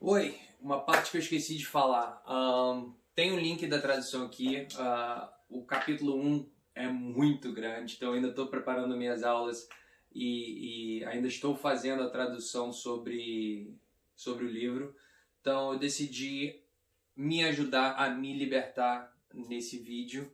Oi, uma parte que eu esqueci de falar. Tem um link da tradução aqui. O capítulo 1 é muito grande, então eu ainda estou preparando minhas aulas e ainda estou fazendo a tradução sobre o livro. Então eu decidi me ajudar a me libertar nesse vídeo.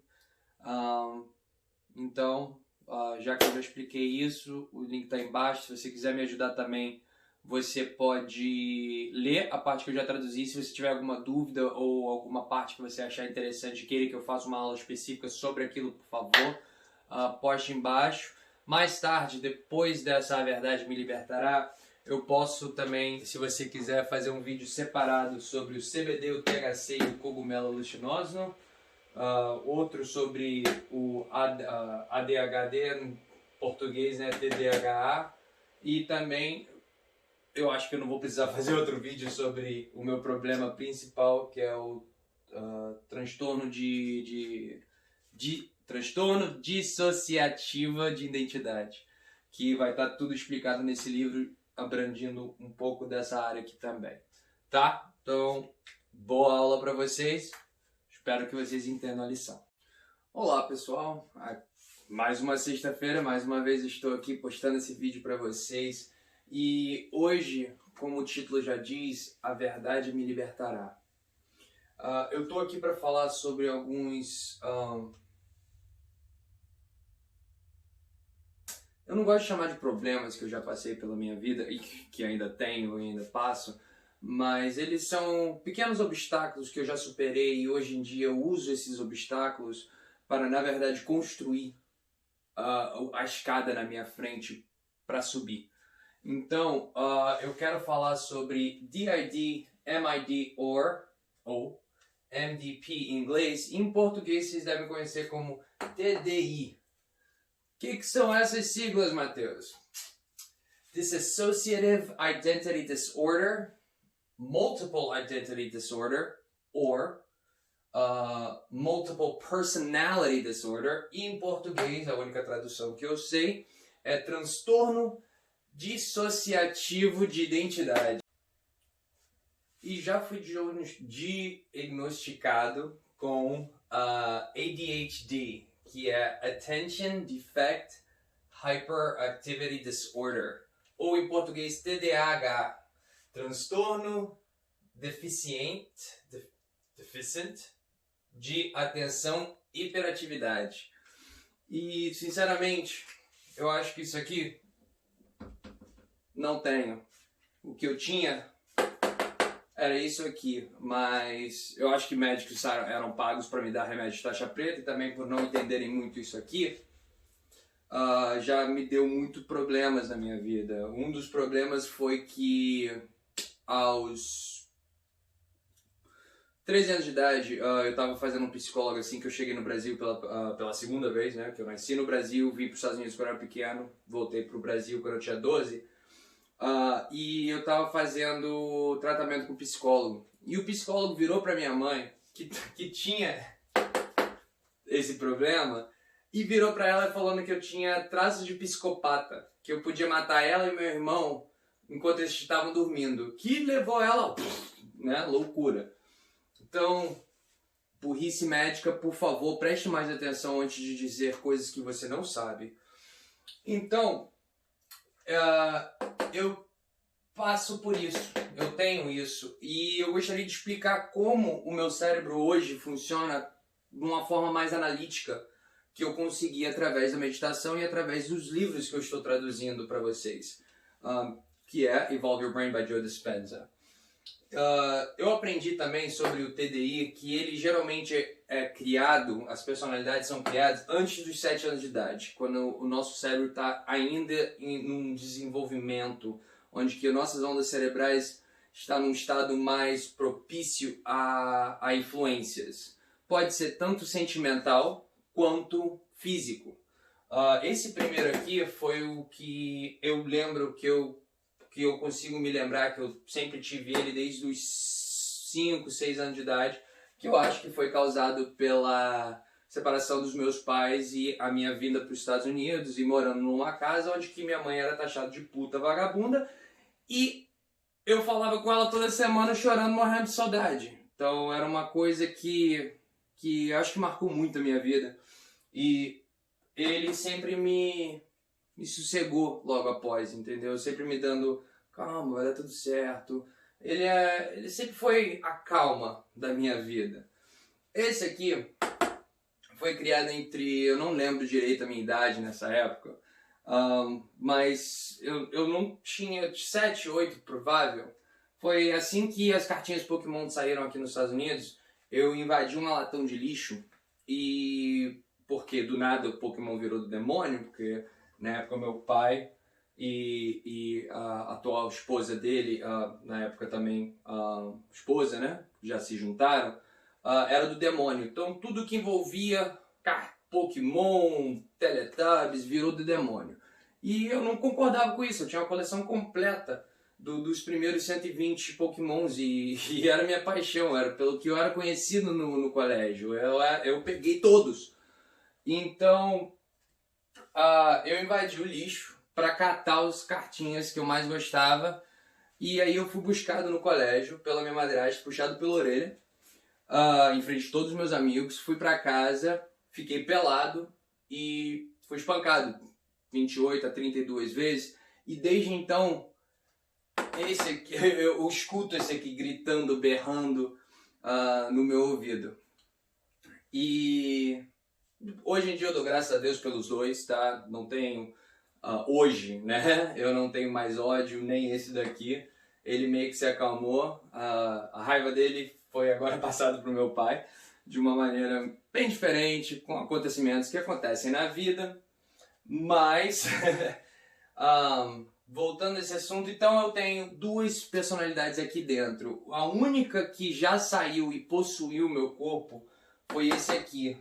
Já que eu já expliquei isso, o link está embaixo. Se você quiser me ajudar também, você pode ler a parte que eu já traduzi. Se você tiver alguma dúvida ou alguma parte que você achar interessante e queira que eu faça uma aula específica sobre aquilo, por favor, poste embaixo. Mais tarde, depois dessa A Verdade Me Libertará, eu posso também, se você quiser, fazer um vídeo separado sobre o CBD, o THC e o cogumelo alucinógeno. Outro sobre o ADHD, em português, né, TDAH. E também eu acho que eu não vou precisar fazer outro vídeo sobre o meu problema principal, que é o transtorno transtorno dissociativa de identidade, que vai estar tudo explicado nesse livro, abrangindo um pouco dessa área aqui também, tá? Então, boa aula para vocês, espero que vocês entendam a lição. Olá pessoal, mais uma sexta-feira, mais uma vez estou aqui postando esse vídeo para vocês. E hoje, como o título já diz, a verdade me libertará. Eu estou aqui para falar sobre alguns... eu não gosto de chamar de problemas que eu já passei pela minha vida e que ainda tenho e ainda passo, mas eles são pequenos obstáculos que eu já superei e hoje em dia eu uso esses obstáculos para, na verdade, construir a escada na minha frente para subir. Então, eu quero falar sobre DID, MID, ou MDP em inglês. Em português, vocês devem conhecer como TDI. O que são essas siglas, Matheus? Dissociative Identity Disorder, Multiple Identity Disorder, or Multiple Personality Disorder. E em português, a única tradução que eu sei é transtorno dissociativo de identidade. E já fui diagnosticado com ADHD, que é Attention Defect Hyperactivity Disorder, ou em português TDAH, transtorno deficient de atenção e hiperatividade. E sinceramente, eu acho que isso aqui não tenho. O que eu tinha era isso aqui, mas eu acho que médicos eram pagos para me dar remédio de taxa preta e também por não entenderem muito isso aqui, já me deu muito problemas na minha vida. Um dos problemas foi que aos 13 anos de idade, eu estava fazendo um psicólogo assim que eu cheguei no Brasil pela segunda vez, né? Que eu nasci no Brasil, vim para os Estados Unidos quando eu era pequeno, voltei para o Brasil quando eu tinha 12. E eu estava fazendo tratamento com o psicólogo. E o psicólogo virou para minha mãe, que tinha esse problema, e virou para ela falando que eu tinha traços de psicopata, que eu podia matar ela e meu irmão enquanto eles estavam dormindo, que levou ela, né, loucura. Então, burrice médica, por favor, preste mais atenção antes de dizer coisas que você não sabe. Então, eu passo por isso, eu tenho isso, e eu gostaria de explicar como o meu cérebro hoje funciona de uma forma mais analítica, que eu consegui através da meditação e através dos livros que eu estou traduzindo para vocês, que é Evolve Your Brain by Joe Dispenza. Eu aprendi também sobre o TDI, que ele geralmente é criado, as personalidades são criadas antes dos 7 anos de idade, quando o nosso cérebro está ainda em um desenvolvimento, onde que nossas ondas cerebrais estão num estado mais propício a influências. Pode ser tanto sentimental quanto físico. Esse primeiro aqui foi o que eu lembro que eu consigo me lembrar, que eu sempre tive ele desde os 5, 6 anos de idade, que eu acho que foi causado pela separação dos meus pais e a minha vinda para os Estados Unidos e morando numa casa onde que minha mãe era taxada de puta vagabunda e eu falava com ela toda semana chorando, morrendo de saudade. Então era uma coisa que acho que marcou muito a minha vida. E ele sempre me sossegou logo após, entendeu? Sempre me dando, calma, vai dar tudo certo. Ele sempre foi a calma da minha vida. Esse aqui foi criado entre, eu não lembro direito a minha idade nessa época, mas eu não tinha 7, 8 provável. Foi assim que as cartinhas Pokémon saíram aqui nos Estados Unidos, eu invadi uma latão de lixo e porque do nada o Pokémon virou do demônio, porque na época meu pai e a atual esposa dele, na época também a esposa, né, já se juntaram, era do demônio. Então tudo que envolvia Pokémon, Teletubbies, virou do demônio. E eu não concordava com isso, eu tinha uma coleção completa dos primeiros 120 Pokémons e era minha paixão, era pelo que eu era conhecido no colégio. Eu peguei todos. Então eu invadi o lixo para catar as cartinhas que eu mais gostava. E aí eu fui buscado no colégio pela minha madrasta, puxado pela orelha, em frente de todos os meus amigos. Fui para casa, fiquei pelado e fui espancado 28 a 32 vezes. E desde então, esse aqui, eu escuto esse aqui gritando, berrando no meu ouvido. E hoje em dia eu dou graças a Deus pelos dois, tá? Não tenho, hoje, né? Eu não tenho mais ódio, nem esse daqui. Ele meio que se acalmou. A raiva dele foi agora passada pro meu pai, de uma maneira bem diferente, com acontecimentos que acontecem na vida. Mas, voltando a esse assunto, então eu tenho duas personalidades aqui dentro. A única que já saiu e possuiu o meu corpo foi esse aqui.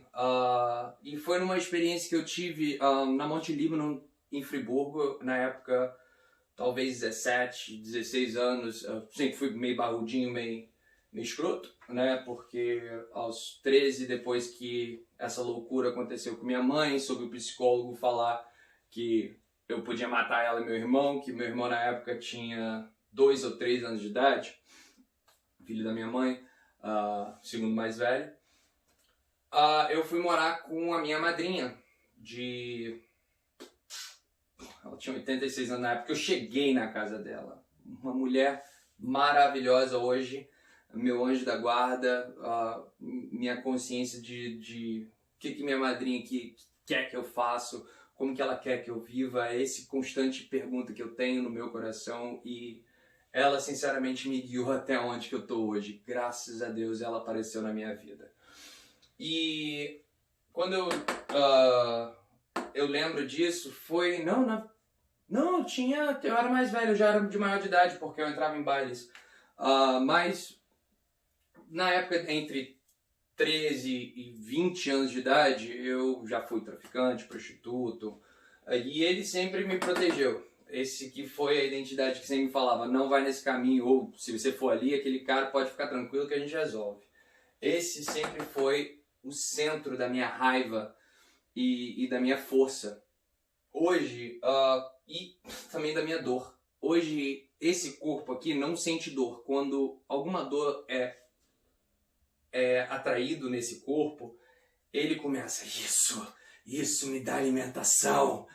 E foi numa experiência que eu tive na Monte Líbano, em Friburgo, na época, talvez 17, 16 anos. Eu sempre fui meio barrudinho, meio escroto, né? Porque aos 13, depois que essa loucura aconteceu com minha mãe, soube o psicólogo falar que eu podia matar ela e meu irmão, que meu irmão na época tinha 2 ou 3 anos de idade, filho da minha mãe, segundo mais velho. Eu fui morar com a minha madrinha, ela tinha 86 anos na época, eu cheguei na casa dela. Uma mulher maravilhosa hoje, meu anjo da guarda, minha consciência de o que minha madrinha quer que eu faça, como que ela quer que eu viva, é esse constante pergunta que eu tenho no meu coração e ela sinceramente me guiou até onde que eu tô hoje. Graças a Deus ela apareceu na minha vida. E quando eu lembro disso, foi... Não, eu era mais velho, eu já era de maior de idade, porque eu entrava em bailes. Mas na época, entre 13 e 20 anos de idade, eu já fui traficante, prostituto, e ele sempre me protegeu. Esse que foi a identidade que sempre me falava, não vai nesse caminho, ou se você for ali, aquele cara pode ficar tranquilo que a gente resolve. Esse sempre foi o centro da minha raiva e da minha força. Hoje, e também da minha dor. Hoje, esse corpo aqui não sente dor. Quando alguma dor é atraído nesse corpo, ele começa, isso me dá alimentação,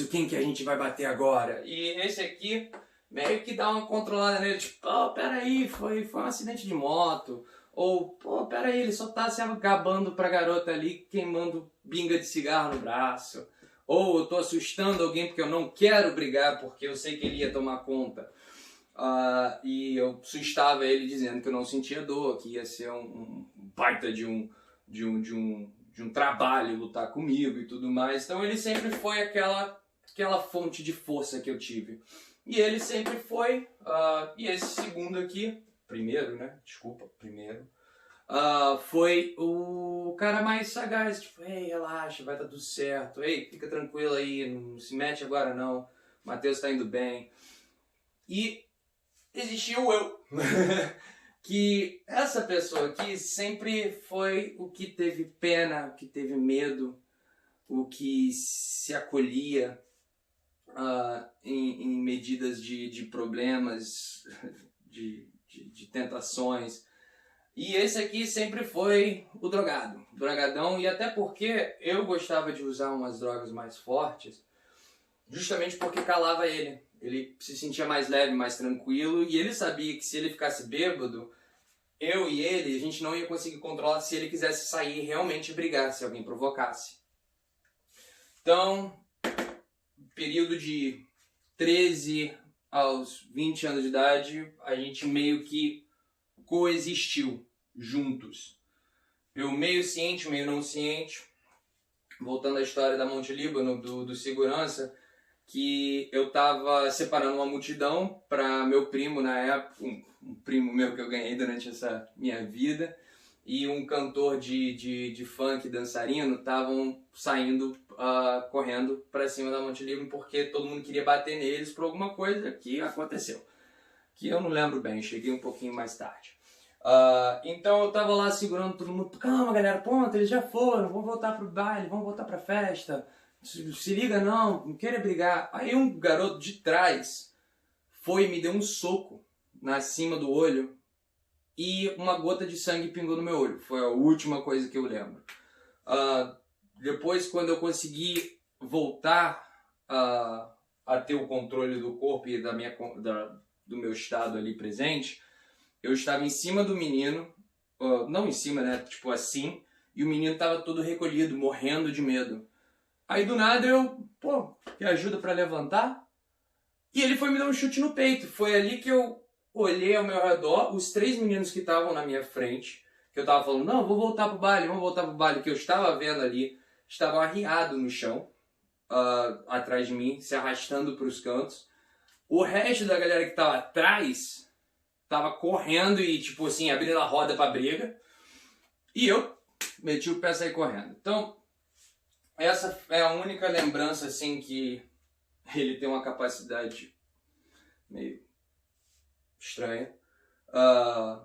quem que a gente vai bater agora? E esse aqui meio que dá uma controlada nele, tipo, peraí, foi um acidente de moto. Ou, peraí, ele só tá se gabando pra garota ali, queimando binga de cigarro no braço. Ou eu tô assustando alguém porque eu não quero brigar, porque eu sei que ele ia tomar conta. E eu assustava ele dizendo que eu não sentia dor, que ia ser um baita de um trabalho lutar comigo e tudo mais. Então ele sempre foi aquela fonte de força que eu tive. E ele sempre foi, e esse segundo aqui, primeiro, foi o cara mais sagaz, tipo, ei, relaxa, vai dar tudo certo, ei, fica tranquilo aí, não se mete agora não, o Matheus tá indo bem. E existia o eu, que essa pessoa aqui sempre foi o que teve pena, o que teve medo, o que se acolhia, em medidas de problemas, de tentações. E esse aqui sempre foi o drogado, drogadão, e até porque eu gostava de usar umas drogas mais fortes, justamente porque calava ele. Ele se sentia mais leve, mais tranquilo, e ele sabia que se ele ficasse bêbado, eu e ele, a gente não ia conseguir controlar se ele quisesse sair e realmente brigar, se alguém provocasse. Então, período de 13 aos 20 anos de idade, a gente meio que coexistiu juntos. Eu meio ciente, meio não ciente. Voltando à história da Monte Líbano, do segurança, que eu tava separando uma multidão para meu primo na época, um primo meu que eu ganhei durante essa minha vida, e um cantor de funk dançarino estavam saindo, correndo para cima da Monte Líbano porque todo mundo queria bater neles por alguma coisa que aconteceu. Que eu não lembro bem, cheguei um pouquinho mais tarde. Então eu tava lá segurando todo mundo, calma galera, ponto, eles já foram, vamos voltar pro baile, vamos voltar pra festa, se liga não queria brigar. Aí um garoto de trás foi e me deu um soco na cima do olho e uma gota de sangue pingou no meu olho, foi a última coisa que eu lembro. Depois, quando eu consegui voltar a ter o controle do corpo e do meu estado ali presente, eu estava em cima do menino, não em cima, né, tipo assim, e o menino estava todo recolhido, morrendo de medo. Aí do nada eu, que ajuda para levantar, e ele foi me dar um chute no peito. Foi ali que eu olhei ao meu redor, os 3 meninos que estavam na minha frente, que eu estava falando, não, vou voltar pro baile, vamos voltar pro baile, que eu estava vendo ali, estavam arriados no chão, atrás de mim, se arrastando para os cantos. O resto da galera que estava atrás tava correndo e, tipo assim, abrindo a roda pra briga. E eu meti o pé e saí correndo. Então, essa é a única lembrança, assim, que ele tem uma capacidade meio estranha.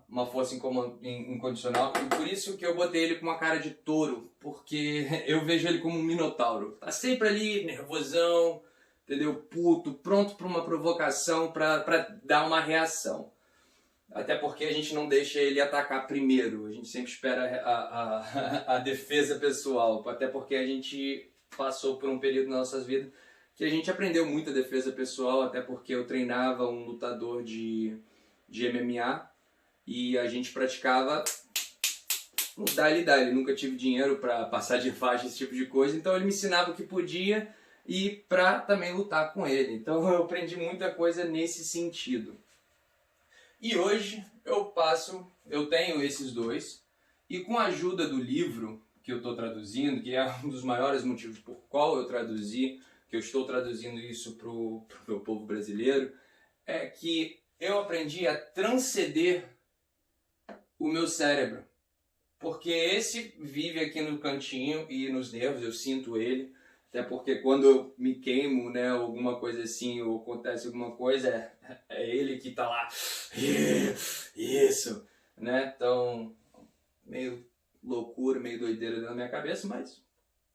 Uma força incondicional. E por isso que eu botei ele com uma cara de touro. Porque eu vejo ele como um minotauro. Tá sempre ali, nervosão, entendeu? Puto, pronto pra uma provocação, pra dar uma reação. Até porque a gente não deixa ele atacar primeiro, a gente sempre espera a defesa pessoal. Até porque a gente passou por um período nas nossas vidas que a gente aprendeu muito a defesa pessoal, até porque eu treinava um lutador de MMA e a gente praticava dali, nunca tive dinheiro para passar de faixa, esse tipo de coisa, então ele me ensinava o que podia e para também lutar com ele. Então eu aprendi muita coisa nesse sentido. E hoje eu tenho esses dois, e com a ajuda do livro que eu estou traduzindo, que é um dos maiores motivos por qual eu traduzi, que eu estou traduzindo isso para o meu povo brasileiro, é que eu aprendi a transcender o meu cérebro. Porque esse vive aqui no cantinho e nos nervos, eu sinto ele. Até porque quando eu me queimo, né, alguma coisa assim, ou acontece alguma coisa, é ele que tá lá. Isso, né? Então, meio loucura, meio doideira na minha cabeça, mas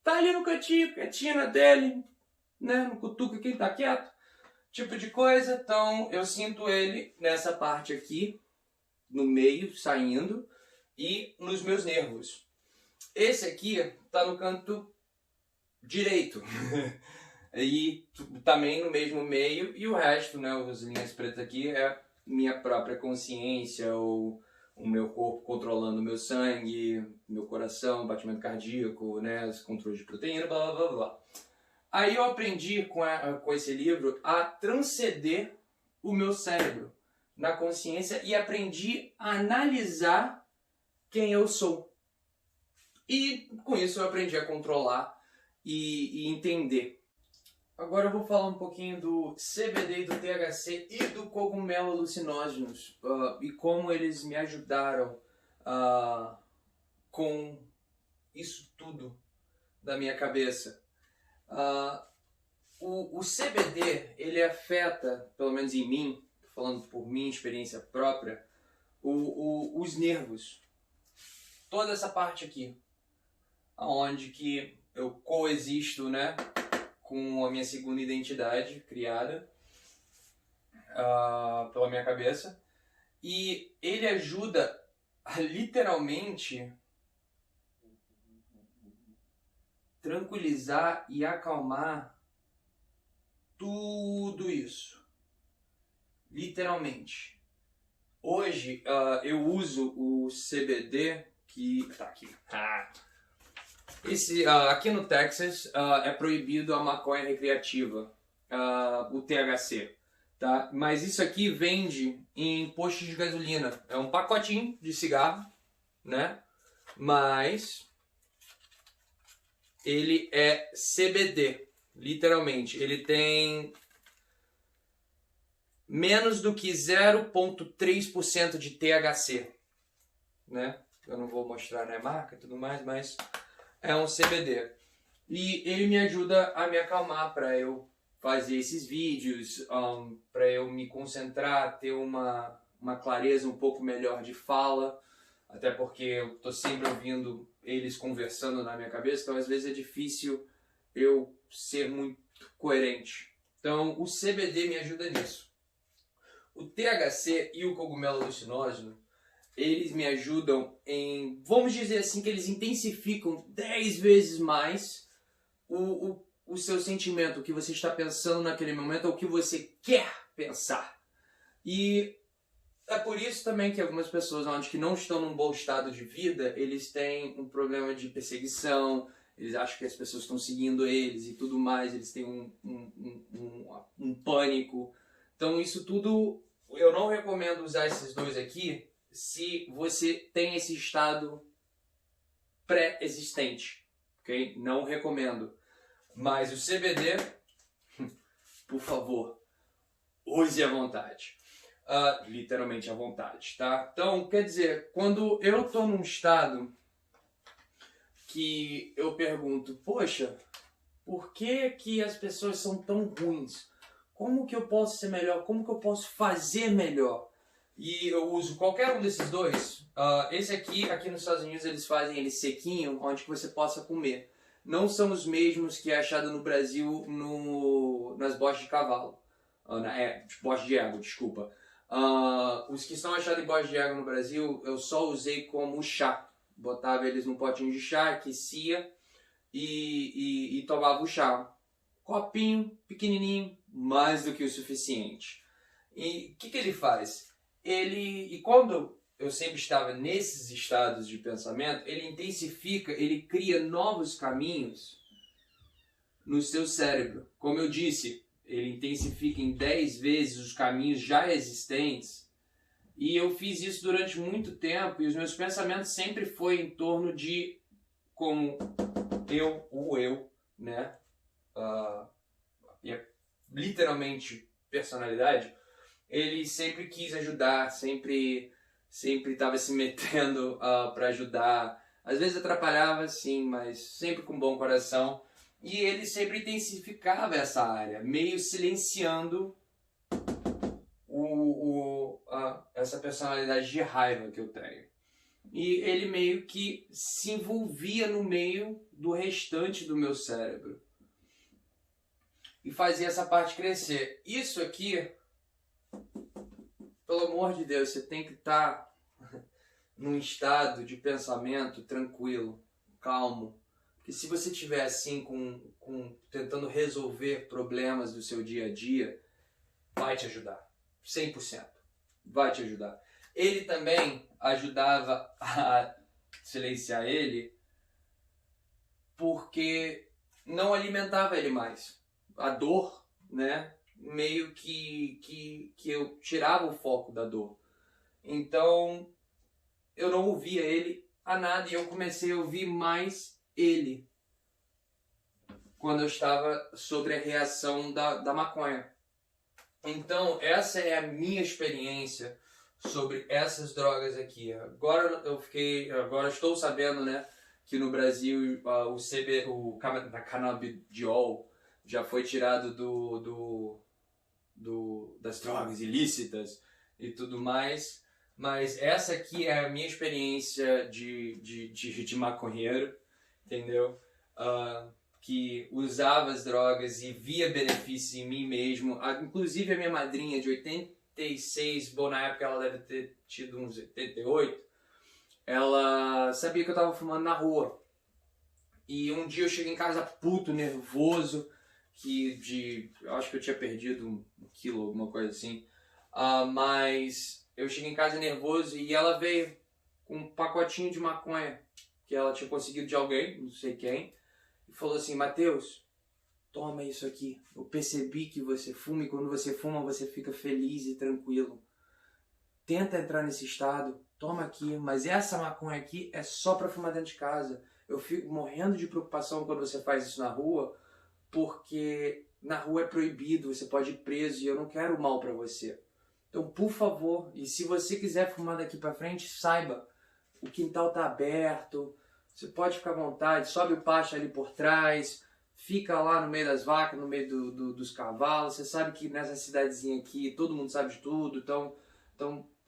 tá ali no cantinho, quietinho na dele, né? Não cutuca quem tá quieto, tipo de coisa. Então, eu sinto ele nessa parte aqui, no meio, saindo, e nos meus nervos. Esse aqui tá no canto direito e também no mesmo meio, e o resto, né, as linhas pretas aqui é minha própria consciência, ou o meu corpo controlando o meu sangue, meu coração, batimento cardíaco, né, controle de proteína, blá blá blá. Aí eu aprendi com esse livro a transcender o meu cérebro na consciência e aprendi a analisar quem eu sou. E com isso eu aprendi a controlar e entender. Agora eu vou falar um pouquinho do CBD, do THC e do cogumelo alucinógenos e como eles me ajudaram com isso tudo da minha cabeça. O CBD, ele afeta, pelo menos em mim, falando por minha experiência própria, os nervos. Toda essa parte aqui, onde que eu coexisto, né, com a minha segunda identidade criada pela minha cabeça. E ele ajuda a literalmente tranquilizar e acalmar tudo isso. Literalmente. Hoje eu uso o CBD que tá aqui. Aqui no Texas é proibido a maconha recreativa, o THC. Tá? Mas isso aqui vende em postos de gasolina. É um pacotinho de cigarro, né? Mas ele é CBD, literalmente. Ele tem menos do que 0,3% de THC, né? Eu não vou mostrar, né, marca e tudo mais, mas é um CBD. E ele me ajuda a me acalmar para eu fazer esses vídeos, para eu me concentrar, ter uma clareza um pouco melhor de fala, até porque eu tô sempre ouvindo eles conversando na minha cabeça, então às vezes é difícil eu ser muito coerente. Então o CBD me ajuda nisso. O THC e o cogumelo alucinógeno, eles me ajudam em, vamos dizer assim, que eles intensificam 10 vezes mais o seu sentimento, o que você está pensando naquele momento, ou o que você quer pensar. E é por isso também que algumas pessoas onde que não estão num bom estado de vida, eles têm um problema de perseguição, eles acham que as pessoas estão seguindo eles e tudo mais, eles têm um pânico. Então isso tudo, eu não recomendo usar esses dois aqui se você tem esse estado pré-existente, ok? Não recomendo. Mas o CBD, por favor, use à vontade. Literalmente à vontade, tá? Então, quer dizer, quando eu tô num estado que eu pergunto, poxa, por que que as pessoas são tão ruins? Como que eu posso ser melhor? Como que eu posso fazer melhor? E eu uso qualquer um desses dois. Esse aqui nos Estados Unidos, eles fazem ele sequinho, onde que você possa comer. Não são os mesmos que é achado no Brasil nas bostas de cavalo. Bostas de égua, desculpa. Os que estão achados em bostas de égua no Brasil, eu só usei como chá. Botava eles num potinho de chá, aquecia e tomava o chá. Copinho, pequenininho, mais do que o suficiente. E o que ele faz? E quando eu sempre estava nesses estados de pensamento, ele intensifica, ele cria novos caminhos no seu cérebro. Como eu disse, ele intensifica em 10 vezes os caminhos já existentes. E eu fiz isso durante muito tempo e os meus pensamentos sempre foi em torno de como eu, né? Literalmente personalidade. Ele sempre quis ajudar, sempre estava se metendo para ajudar. Às vezes atrapalhava, sim, mas sempre com bom coração. E ele sempre intensificava essa área, meio silenciando essa personalidade de raiva que eu tenho. E ele meio que se envolvia no meio do restante do meu cérebro. E fazia essa parte crescer. Isso aqui, pelo amor de Deus, você tem que estar num estado de pensamento tranquilo, calmo. Porque se você estiver assim, tentando resolver problemas do seu dia a dia, vai te ajudar. 100%. Vai te ajudar. Ele também ajudava a silenciar ele porque não alimentava ele mais. A dor, né? Meio que eu tirava o foco da dor. Então, eu não ouvia ele a nada e eu comecei a ouvir mais ele quando eu estava sobre a reação da maconha. Então, essa é a minha experiência sobre essas drogas aqui. Agora agora estou sabendo, né, que no Brasil o canabidiol já foi tirado das drogas ilícitas e tudo mais. Mas essa aqui é a minha experiência de maconheiro, entendeu? que usava as drogas e via benefícios em mim mesmo. Inclusive a minha madrinha de 86, bom, na época ela deve ter tido uns 88, ela sabia que eu tava fumando na rua. E um dia eu cheguei em casa puto, nervoso, eu acho que eu tinha perdido 1 quilo, alguma coisa assim. Mas eu cheguei em casa nervoso e ela veio com um pacotinho de maconha que ela tinha conseguido de alguém, não sei quem, e falou assim: Matheus, toma isso aqui. Eu percebi que você fuma e quando você fuma você fica feliz e tranquilo. Tenta entrar nesse estado, toma aqui, mas essa maconha aqui é só pra fumar dentro de casa. Eu fico morrendo de preocupação quando você faz isso na rua, porque na rua é proibido, você pode ir preso e eu não quero mal pra você. Então, por favor, e se você quiser fumar daqui pra frente, saiba, o quintal tá aberto, você pode ficar à vontade, sobe o pasto ali por trás, fica lá no meio das vacas, no meio dos cavalos. Você sabe que nessa cidadezinha aqui todo mundo sabe de tudo, então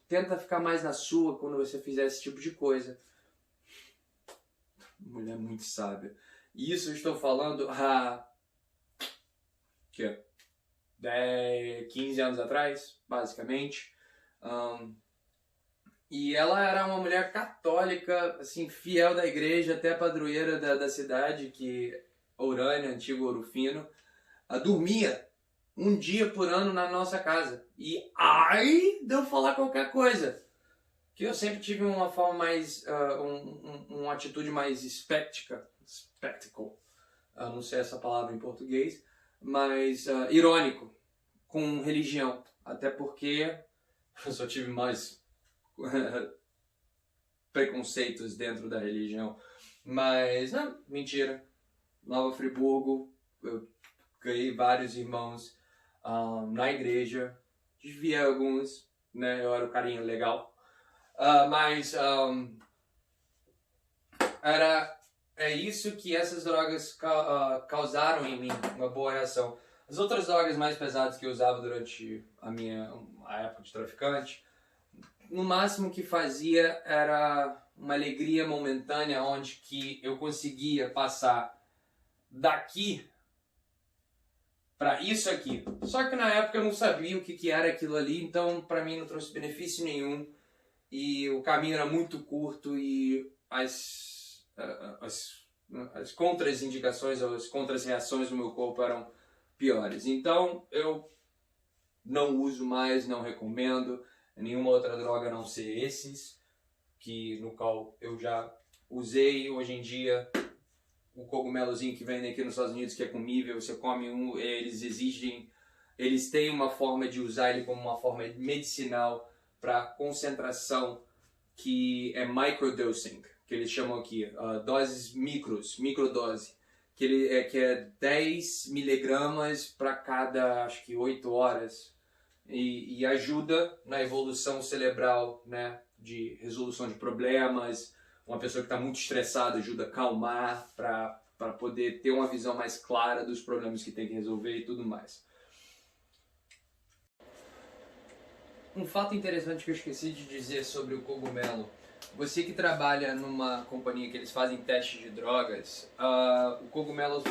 tenta ficar mais na sua quando você fizer esse tipo de coisa. Mulher muito sábia. E isso eu estou falando há 15 anos atrás, basicamente. E ela era uma mulher católica, assim, fiel da igreja, até padroeira da cidade, que Orânia, antigo Ouro Fino, dormia um dia por ano na nossa casa. E ai, deu falar qualquer coisa. Que eu sempre tive uma forma mais, uma atitude mais spectacle, não sei essa palavra em português, mas irônico, com religião. Até porque eu só tive mais preconceitos dentro da religião. Mas, não, mentira. Nova Friburgo, eu ganhei vários irmãos na igreja, desviei alguns, né? Eu era o carinha legal. Mas é isso que essas drogas causaram em mim, uma boa reação. As outras drogas mais pesadas que eu usava durante a época de traficante, no máximo que fazia era uma alegria momentânea, onde que eu conseguia passar daqui para isso aqui. Só que na época eu não sabia o que era aquilo ali, então para mim não trouxe benefício nenhum. E o caminho era muito curto e as contraindicações ou as contrarreações do meu corpo eram piores. Então eu não uso mais, não recomendo nenhuma outra droga a não ser esses, no qual eu já usei. Hoje em dia, o cogumelozinho que vem aqui nos Estados Unidos, que é comível, você come eles têm uma forma de usar ele como uma forma medicinal para concentração que é microdosing, que eles chamam aqui, doses microdose, que é 10 miligramas para cada, acho que 8 horas, e ajuda na evolução cerebral, né, de resolução de problemas. Uma pessoa que está muito estressada ajuda a acalmar para poder ter uma visão mais clara dos problemas que tem que resolver e tudo mais. Um fato interessante que eu esqueci de dizer sobre o cogumelo: você que trabalha numa companhia que eles fazem testes de drogas, o cogumelo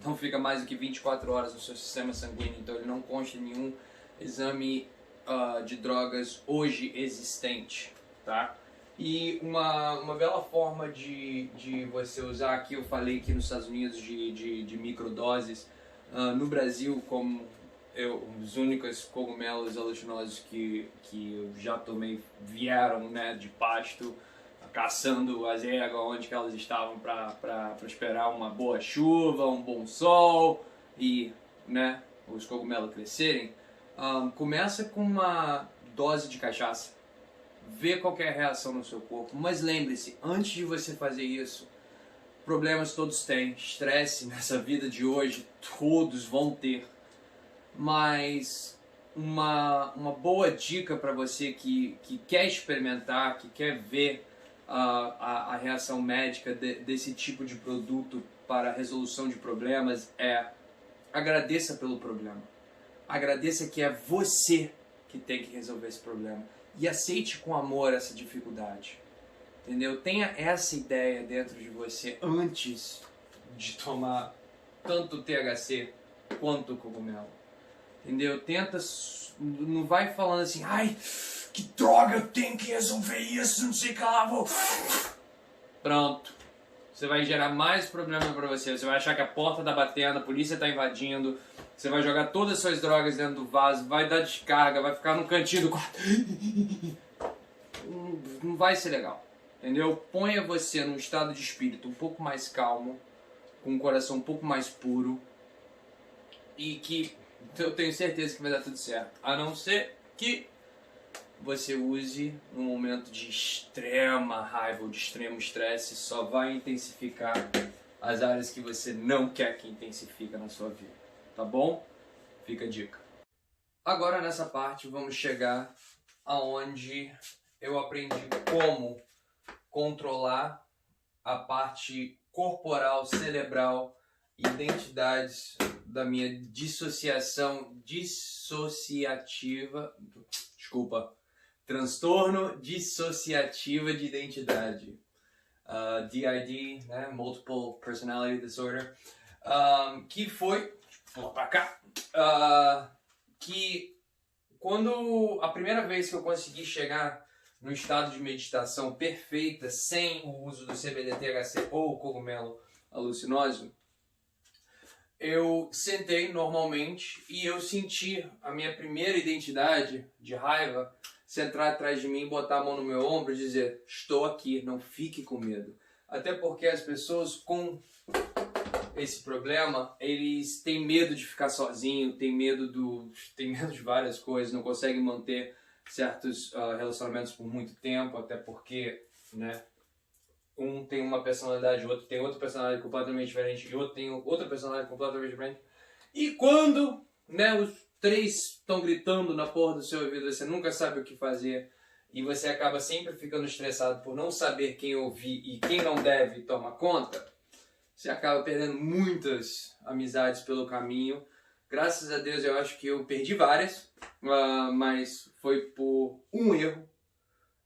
não fica mais do que 24 horas no seu sistema sanguíneo, então ele não consta em nenhum exame de drogas hoje existente, tá? E uma bela forma de você usar, aqui eu falei que nos Estados Unidos de microdoses, no Brasil, como os únicos cogumelos alucinosos que eu já tomei vieram, né, de pasto, caçando as ervas onde que elas estavam para esperar uma boa chuva, um bom sol e, né, os cogumelos crescerem. Começa com uma dose de cachaça, vê qual é a reação no seu corpo, mas lembre-se, antes de você fazer isso, problemas todos têm, estresse nessa vida de hoje, todos vão ter. Mas uma boa dica para você que quer experimentar, que quer ver a reação médica desse tipo de produto para a resolução de problemas é: agradeça pelo problema. Agradeça que é você que tem que resolver esse problema. E aceite com amor essa dificuldade. Entendeu? Tenha essa ideia dentro de você antes de tomar tanto o THC quanto o cogumelo. Entendeu? Tenta, não vai falando assim, ai, que droga, eu tenho que resolver isso, não sei o que lá, vou... Pronto. Você vai gerar mais problema pra você. Você vai achar que a porta tá batendo, a polícia tá invadindo. Você vai jogar todas as suas drogas dentro do vaso, vai dar descarga, vai ficar no cantinho do quarto. Não vai ser legal. Entendeu? Ponha você num estado de espírito um pouco mais calmo, com um coração um pouco mais puro. E que eu tenho certeza que vai dar tudo certo. A não ser que você use num momento de extrema raiva ou de extremo estresse, só vai intensificar as áreas que você não quer que intensifique na sua vida. Tá bom? Fica a dica. Agora nessa parte vamos chegar aonde eu aprendi como controlar a parte corporal, cerebral, identidades da minha transtorno dissociativo de identidade, DID, né? Multiple Personality Disorder, que foi, vou pra cá, que quando a primeira vez que eu consegui chegar no estado de meditação perfeita, sem o uso do CBD, THC ou cogumelo alucinógeno, eu sentei normalmente e eu senti a minha primeira identidade de raiva sentar atrás de mim, botar a mão no meu ombro e dizer: estou aqui, não fique com medo. Até porque as pessoas com esse problema, eles têm medo de ficar sozinho, têm medo de várias coisas, não conseguem manter certos relacionamentos por muito tempo, até porque, né, um tem uma personalidade, o outro tem outra personalidade completamente diferente, e o outro tem outra personalidade completamente diferente. E quando, né, os três estão gritando na porra do seu ouvido, você nunca sabe o que fazer, e você acaba sempre ficando estressado por não saber quem ouvir e quem não deve tomar conta, você acaba perdendo muitas amizades pelo caminho. Graças a Deus eu acho que eu perdi várias, mas foi por um erro.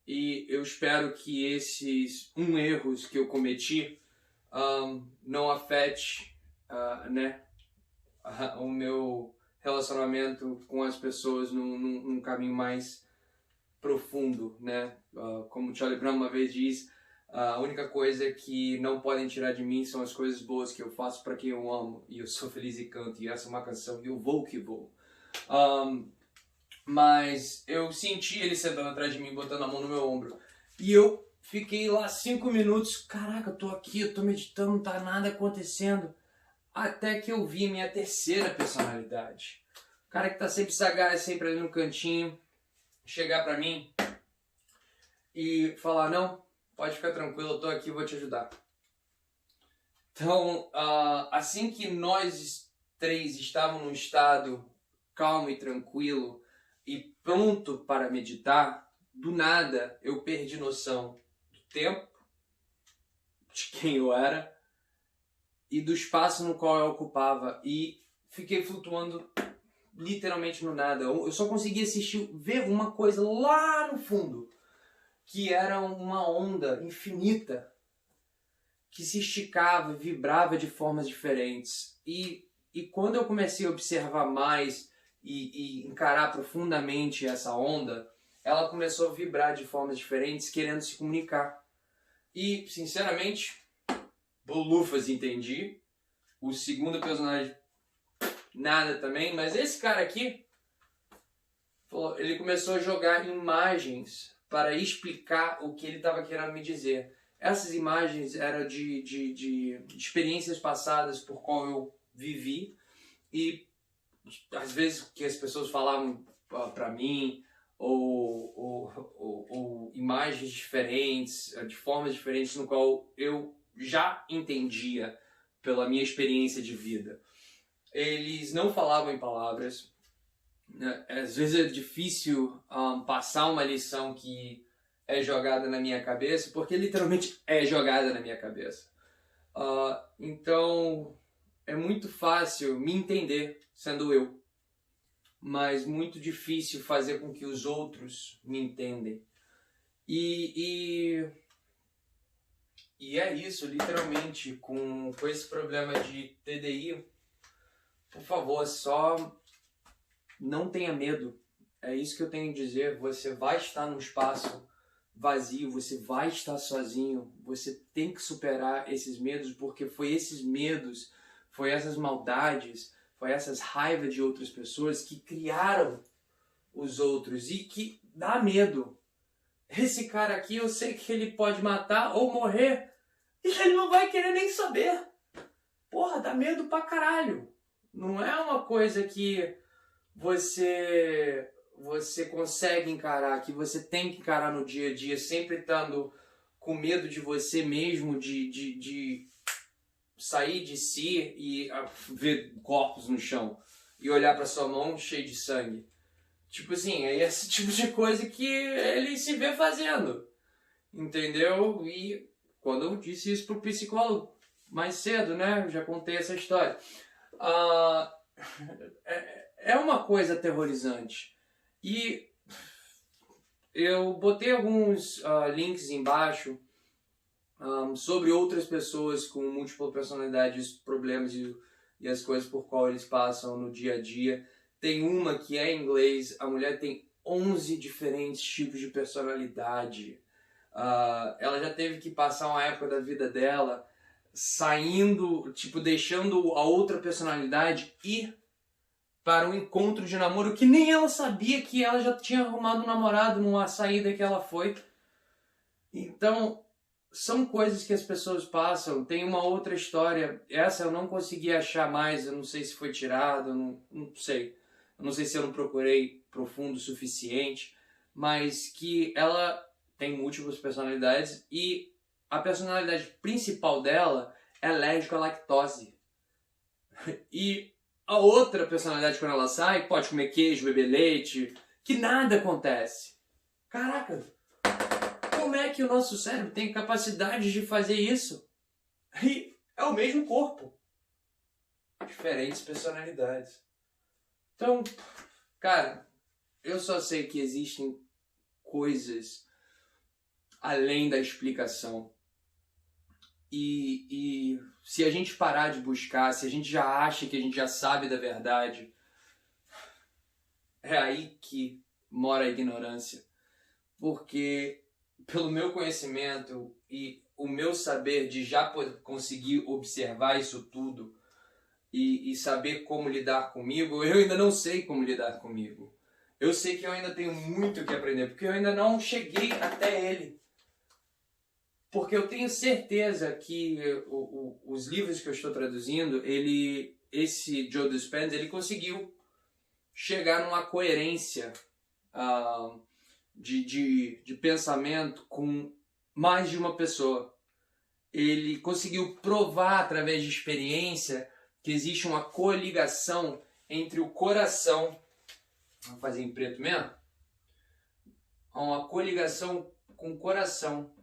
E eu espero que esses erros que eu cometi não afete né, o meu relacionamento com as pessoas num caminho mais profundo, né? Como Charlie Brown uma vez diz, a única coisa que não podem tirar de mim são as coisas boas que eu faço para quem eu amo, e eu sou feliz e canto, e essa é uma canção, e eu vou que vou. Mas eu senti ele sentando atrás de mim, botando a mão no meu ombro, e eu fiquei lá 5 minutos, caraca, eu tô aqui, eu tô meditando, não tá nada acontecendo, até que eu vi minha terceira personalidade. O cara que tá sempre sagaz, sempre ali no cantinho, chegar pra mim e falar: não, pode ficar tranquilo, eu tô aqui, vou te ajudar. Então, assim que nós três estávamos num estado calmo e tranquilo e pronto para meditar, do nada eu perdi noção do tempo, de quem eu era e do espaço no qual eu ocupava, e fiquei flutuando literalmente no nada. Eu só conseguia ver uma coisa lá no fundo, que era uma onda infinita que se esticava, vibrava de formas diferentes. E quando eu comecei a observar mais e encarar profundamente essa onda, ela começou a vibrar de formas diferentes, querendo se comunicar. E, sinceramente, bolufas, entendi. O segundo personagem, nada também. Mas esse cara aqui, ele começou a jogar imagens para explicar o que ele estava querendo me dizer. Essas imagens eram de experiências passadas por qual eu vivi, e às vezes que as pessoas falavam para mim, ou imagens diferentes, de formas diferentes, no qual eu já entendia pela minha experiência de vida. Eles não falavam em palavras. Às vezes é difícil passar uma lição que é jogada na minha cabeça, porque literalmente é jogada na minha cabeça. Então é muito fácil me entender sendo eu, mas muito difícil fazer com que os outros me entendem. E E é isso, literalmente, com esse problema de TDI, por favor, só não tenha medo. É isso que eu tenho a dizer. Você vai estar num espaço vazio, você vai estar sozinho, você tem que superar esses medos, porque foi esses medos, foi essas maldades, foi essas raivas de outras pessoas que criaram os outros e que dá medo. Esse cara aqui, eu sei que ele pode matar ou morrer e ele não vai querer nem saber. Porra, dá medo pra caralho. Não é uma coisa que você consegue encarar, que você tem que encarar no dia a dia, sempre estando com medo de você mesmo, de sair de si e ver corpos no chão e olhar pra sua mão cheia de sangue. Tipo assim, é esse tipo de coisa que ele se vê fazendo, entendeu? E quando eu disse isso pro psicólogo mais cedo, né, eu já contei essa história. É uma coisa aterrorizante. E eu botei alguns links embaixo sobre outras pessoas com múltipla personalidade, os problemas e as coisas por qual eles passam no dia a dia. Tem uma que é em inglês, a mulher tem 11 diferentes tipos de personalidade. Ela já teve que passar uma época da vida dela saindo, tipo, deixando a outra personalidade ir para um encontro de namoro que nem ela sabia que ela já tinha arrumado um namorado numa saída que ela foi. Então, são coisas que as pessoas passam. Tem uma outra história, essa eu não consegui achar mais, eu não sei se foi tirada, não sei. Eu não sei se eu não procurei profundo o suficiente, mas que ela tem múltiplas personalidades e a personalidade principal dela é alérgica à lactose. E a outra personalidade, quando ela sai, pode comer queijo, beber leite, que nada acontece. Caraca, como é que o nosso cérebro tem capacidade de fazer isso? E é o mesmo corpo. Diferentes personalidades. Então, cara, eu só sei que existem coisas além da explicação. E se a gente parar de buscar, se a gente já acha que a gente já sabe da verdade, é aí que mora a ignorância. Porque pelo meu conhecimento e o meu saber de já conseguir observar isso tudo e saber como lidar comigo, eu ainda não sei como lidar comigo. Eu sei que eu ainda tenho muito o que aprender, porque eu ainda não cheguei até ele. Porque eu tenho certeza que os livros que eu estou traduzindo, esse Joe Dispenza, ele conseguiu chegar numa coerência de pensamento com mais de uma pessoa. Ele conseguiu provar através de experiência que existe uma coligação entre o coração, vamos fazer em preto mesmo, uma coligação com o coração.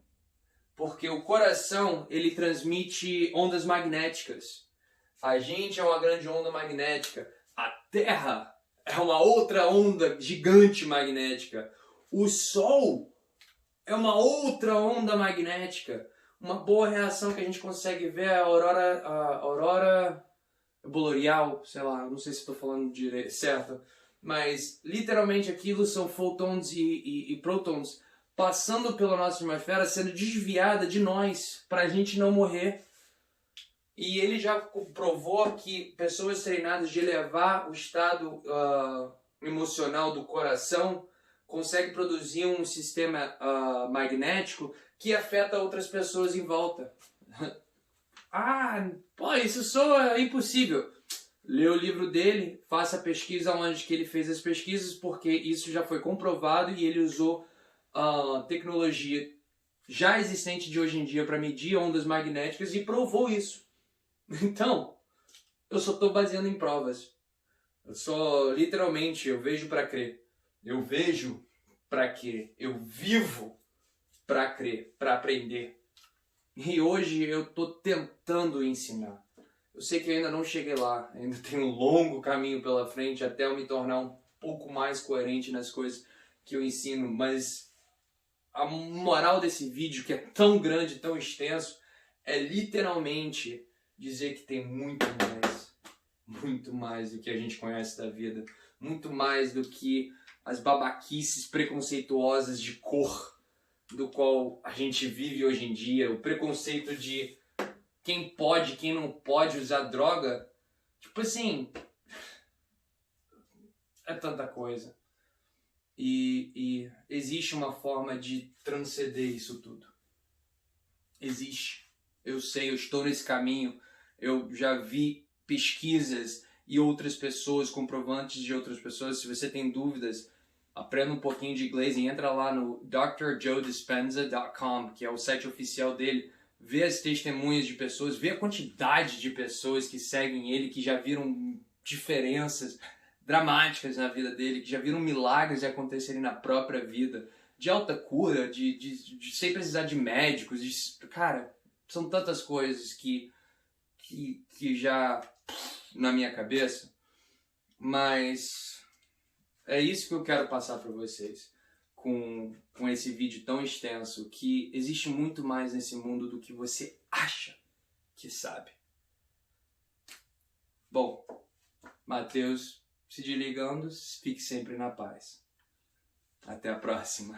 Porque o coração, ele transmite ondas magnéticas. A gente é uma grande onda magnética. A Terra é uma outra onda gigante magnética. O Sol é uma outra onda magnética. Uma boa reação que a gente consegue ver é a aurora boreal, sei lá, não sei se estou falando direito, certo. Mas, literalmente, aquilo são fotons e prótons passando pela nossa atmosfera, sendo desviada de nós, para a gente não morrer. E ele já provou que pessoas treinadas de elevar o estado emocional do coração conseguem produzir um sistema magnético que afeta outras pessoas em volta. Pô, isso soa impossível. Lê o livro dele, faça a pesquisa onde que ele fez as pesquisas, porque isso já foi comprovado e ele usou tecnologia já existente de hoje em dia para medir ondas magnéticas e provou isso. Então, eu só estou baseando em provas. Eu vejo para crer. Eu vejo para crer. Eu vivo para crer, para aprender. E hoje eu estou tentando ensinar. Eu sei que eu ainda não cheguei lá, ainda tenho um longo caminho pela frente até eu me tornar um pouco mais coerente nas coisas que eu ensino, mas a moral desse vídeo, que é tão grande, tão extenso, é literalmente dizer que tem muito mais do que a gente conhece da vida, muito mais do que as babaquices preconceituosas de cor do qual a gente vive hoje em dia, o preconceito de quem pode, quem não pode usar droga. Tipo assim, é tanta coisa. E existe uma forma de transcender isso tudo. Existe. Eu sei, eu estou nesse caminho. Eu já vi pesquisas e outras pessoas, comprovantes de outras pessoas. Se você tem dúvidas, aprenda um pouquinho de inglês e entra lá no drjoedispenza.com, que é o site oficial dele. Vê as testemunhas de pessoas, vê a quantidade de pessoas que seguem ele, que já viram diferenças dramáticas na vida dele, que já viram milagres acontecerem na própria vida, de alta cura, de sem precisar de médicos. Cara, são tantas coisas que já na minha cabeça, mas é isso que eu quero passar para vocês com esse vídeo tão extenso, que existe muito mais nesse mundo do que você acha que sabe. Bom, Matheus se desligando, fique sempre na paz. Até a próxima.